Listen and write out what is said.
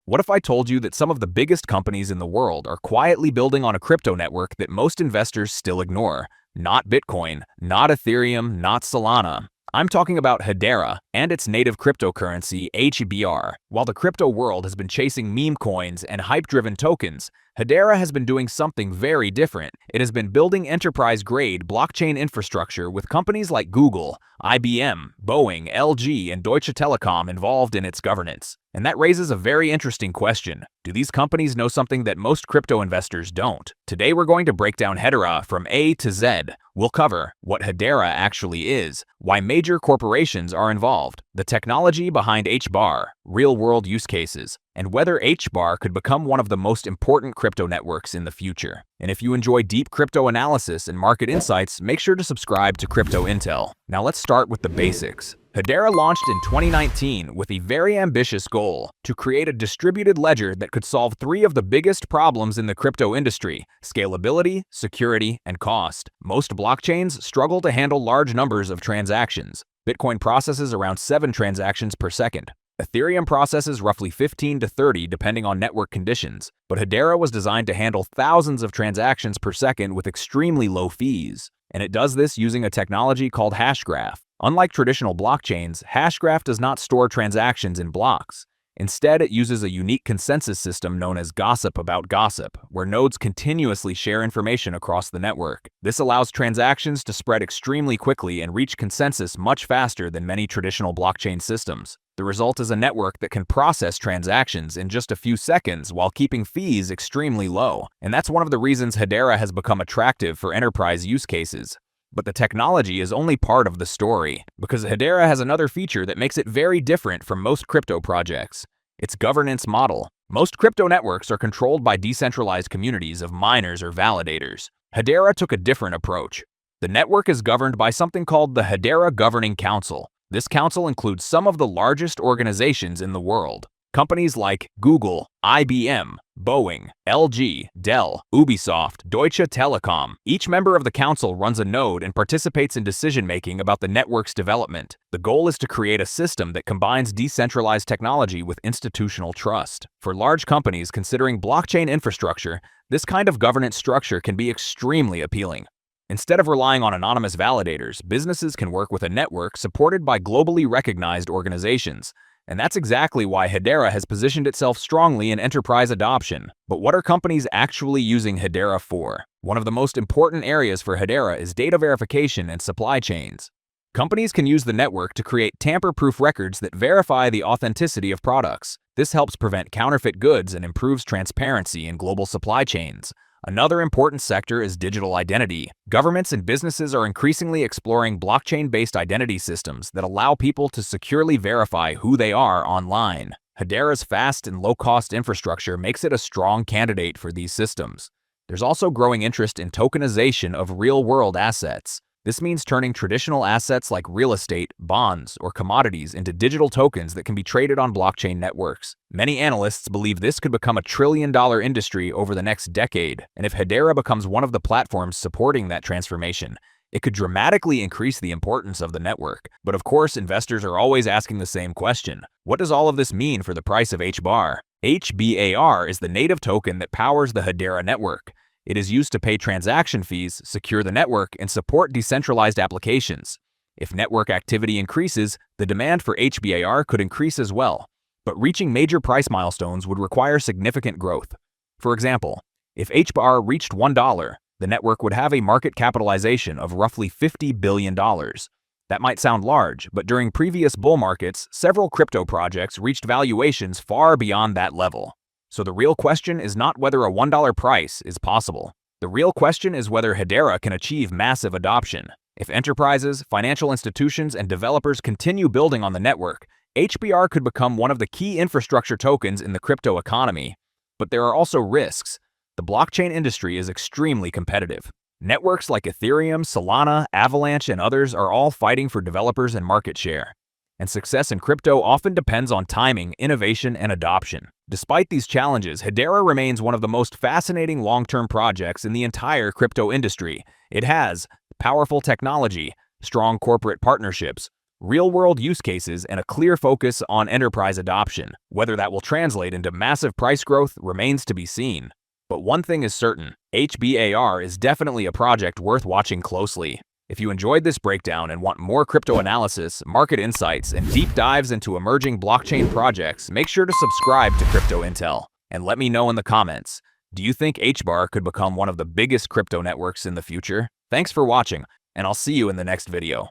What if I told you that some of the biggest companies in the world are quietly building on a crypto network that most investors still ignore? Not Bitcoin, not Ethereum, not Solana. I'm talking about Hedera and its native cryptocurrency, HBAR. While the crypto world has been chasing meme coins and hype-driven tokens, Hedera has been doing something very different. It has been building enterprise-grade blockchain infrastructure with companies like Google, IBM, Boeing, LG, and Deutsche Telekom involved in its governance. And that raises a very interesting question. Do these companies know something that most crypto investors don't? Today we're going to break down Hedera from A to Z. We'll cover what Hedera actually is, why major corporations are involved, the technology behind HBAR, real-world use cases, and whether HBAR could become one of the most important crypto networks in the future. And if you enjoy deep crypto analysis and market insights, make sure to subscribe to Crypto Intel. Now let's start with the basics. Hedera launched in 2019 with a very ambitious goal to create a distributed ledger that could solve three of the biggest problems in the crypto industry: scalability, security, and cost. Most blockchains struggle to handle large numbers of transactions. Bitcoin processes around 7 transactions per second. Ethereum processes roughly 15 to 30 depending on network conditions, but Hedera was designed to handle thousands of transactions per second with extremely low fees. And it does this using a technology called Hashgraph. Unlike traditional blockchains, Hashgraph does not store transactions in blocks. Instead, it uses a unique consensus system known as gossip about gossip, where nodes continuously share information across the network. This allows transactions to spread extremely quickly and reach consensus much faster than many traditional blockchain systems. The result is a network that can process transactions in just a few seconds while keeping fees extremely low. And that's one of the reasons Hedera has become attractive for enterprise use cases. But the technology is only part of the story, because Hedera has another feature that makes it very different from most crypto projects: its governance model. Most crypto networks are controlled by decentralized communities of miners or validators. Hedera took a different approach. The network is governed by something called the Hedera Governing Council. This council includes some of the largest organizations in the world. Companies like Google, IBM, Boeing, LG, Dell, Ubisoft, Deutsche Telekom. Each member of the council runs a node and participates in decision-making about the network's development. The goal is to create a system that combines decentralized technology with institutional trust. For large companies considering blockchain infrastructure, this kind of governance structure can be extremely appealing. Instead of relying on anonymous validators, businesses can work with a network supported by globally recognized organizations. And that's exactly why Hedera has positioned itself strongly in enterprise adoption. But what are companies actually using Hedera for? One of the most important areas for Hedera is data verification and supply chains. Companies can use the network to create tamper-proof records that verify the authenticity of products. This helps prevent counterfeit goods and improves transparency in global supply chains. Another important sector is digital identity. Governments and businesses are increasingly exploring blockchain-based identity systems that allow people to securely verify who they are online. Hedera's fast and low-cost infrastructure makes it a strong candidate for these systems. There's also growing interest in tokenization of real-world assets. This means turning traditional assets like real estate, bonds, or commodities into digital tokens that can be traded on blockchain networks. Many analysts believe this could become a trillion-dollar industry over the next decade, and if Hedera becomes one of the platforms supporting that transformation, it could dramatically increase the importance of the network. But of course, investors are always asking the same question: what does all of this mean for the price of HBAR? HBAR is the native token that powers the Hedera network. It is used to pay transaction fees, secure the network, and support decentralized applications. If network activity increases, the demand for HBAR could increase as well. But reaching major price milestones would require significant growth. For example, if HBAR reached $1, the network would have a market capitalization of roughly $50 billion. That might sound large, but during previous bull markets, several crypto projects reached valuations far beyond that level. So the real question is not whether a $1 price is possible. The real question is whether Hedera can achieve massive adoption. If enterprises, financial institutions, and developers continue building on the network, HBAR could become one of the key infrastructure tokens in the crypto economy. But there are also risks. The blockchain industry is extremely competitive. Networks like Ethereum, Solana, Avalanche, and others are all fighting for developers and market share. And success in crypto often depends on timing, innovation, and adoption. Despite these challenges, Hedera remains one of the most fascinating long-term projects in the entire crypto industry. It has powerful technology, strong corporate partnerships, real-world use cases, and a clear focus on enterprise adoption. Whether that will translate into massive price growth remains to be seen. But one thing is certain, HBAR is definitely a project worth watching closely. If you enjoyed this breakdown and want more crypto analysis, market insights, and deep dives into emerging blockchain projects, make sure to subscribe to Crypto Intel. And let me know in the comments, do you think HBAR could become one of the biggest crypto networks in the future? Thanks for watching, and I'll see you in the next video.